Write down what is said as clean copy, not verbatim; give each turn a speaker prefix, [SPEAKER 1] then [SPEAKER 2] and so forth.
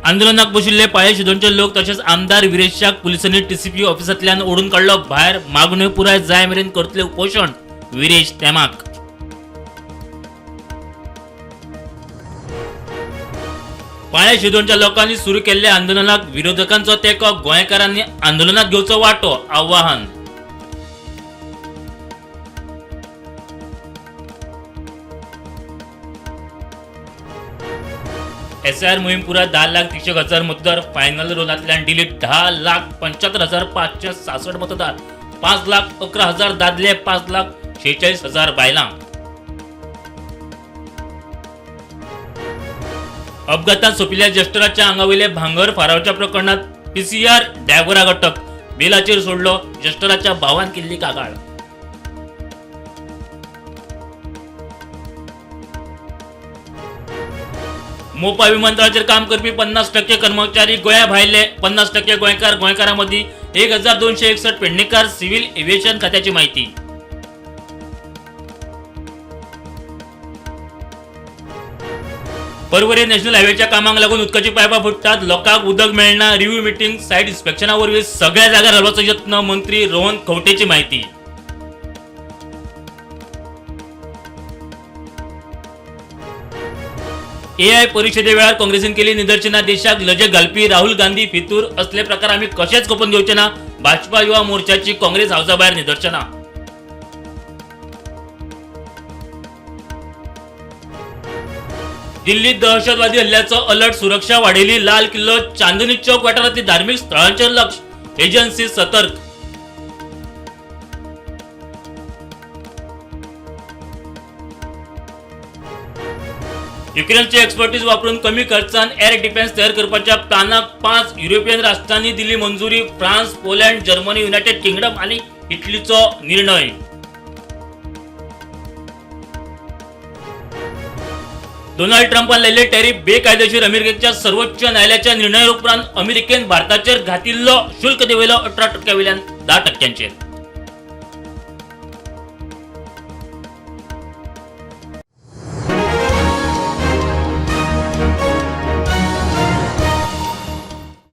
[SPEAKER 1] आंदोलनाक बशिल्ले पाळे शिदोनचे लोक तसेच आमदार विरेशाक पोलिसांनी टीसीपी ऑफिसांतल्यान ओढून काढलो भायर. मागण्यो पुराय जाय मेरेन करतले उपोषण. विरेश तेमाक. पाळे शिदोनच्या लोकांनी सुरू केल्ल्या आंदोलनाक विरोधकांचो तेको. गोंयकारांनी आंदोलनात घेवचो वाटो. आव्हान. एसआर मोहीम पुरा 10,63,000 मतदार. फायनल रोलांतल्यान डिलीट 10,75,566 मतदार. 5,11,000 दादले. 5,46,000 बायलां. अपघातात सोपिल्ल्या ज्येष्ठराच्या आंगावयले भांगर फारावच्या प्रकरणात पीसीआर ड्रायव्हराक अटक. बेलाचेर सोडलो. ज्येष्ठराच्या भावान केल्ली कागाळ. मोपा विमानतळाचेर काम करपी 50% कर्मचारी गोंया भायले. 50% गोंयकार. गोंयकारांमदी 1,261 पेडणेकार. सिव्हिल एव्हिएशन खात्याची माहिती. पर्वरी नॅशनल हायवेच्या कामाक लागून उदकाची पायपां फुटतात. लोकांक उदक मेळना. Review meeting. सायट इन्स्पेक्शना वरवीं सगळ्या जाग्यार हलवाचो यत्न. मंत्री रोहन खंवटेची माहिती. एआय परिषदे वेळार काँग्रेसीन केली निदर्शना. देशाक लजे घालपी राहुल गांधी फितूर असले प्रकार आम्ही कशेच खपून घेवचे ना. भाजपा युवा मोर्चाची काँग्रेस हावसा भायर निदर्शना. दिल्लीत दहशतवादी हल्ल्याचो अलर्ट. सुरक्षा वाडयली. लाल किल्लो, चांदनी चौक वाठारांतली धार्मिक स्थळांचेर लक्ष. एजन्सी सतर्क. युक्रेनची एक्सपर्टीज वापरून कमी खर्चान एअर डिफेन्स तयार करपाच्या प्लॅनाक 5 युरोपियन राष्ट्रांनी दिली मंजुरी. France, Poland, Germany, United kingdom आणि इटलीचो निर्णय. डोनाल्ड ट्रम्पान लायिल्ले टॅरिफ बेकायदेशीर. अमेरिकेच्या सर्वोच्च न्यायालयाच्या निर्णया उपरांत अमेरिकेन भारताचेर घातिल्लो शुल्क देंवयलो 18% वयल्यान 10%.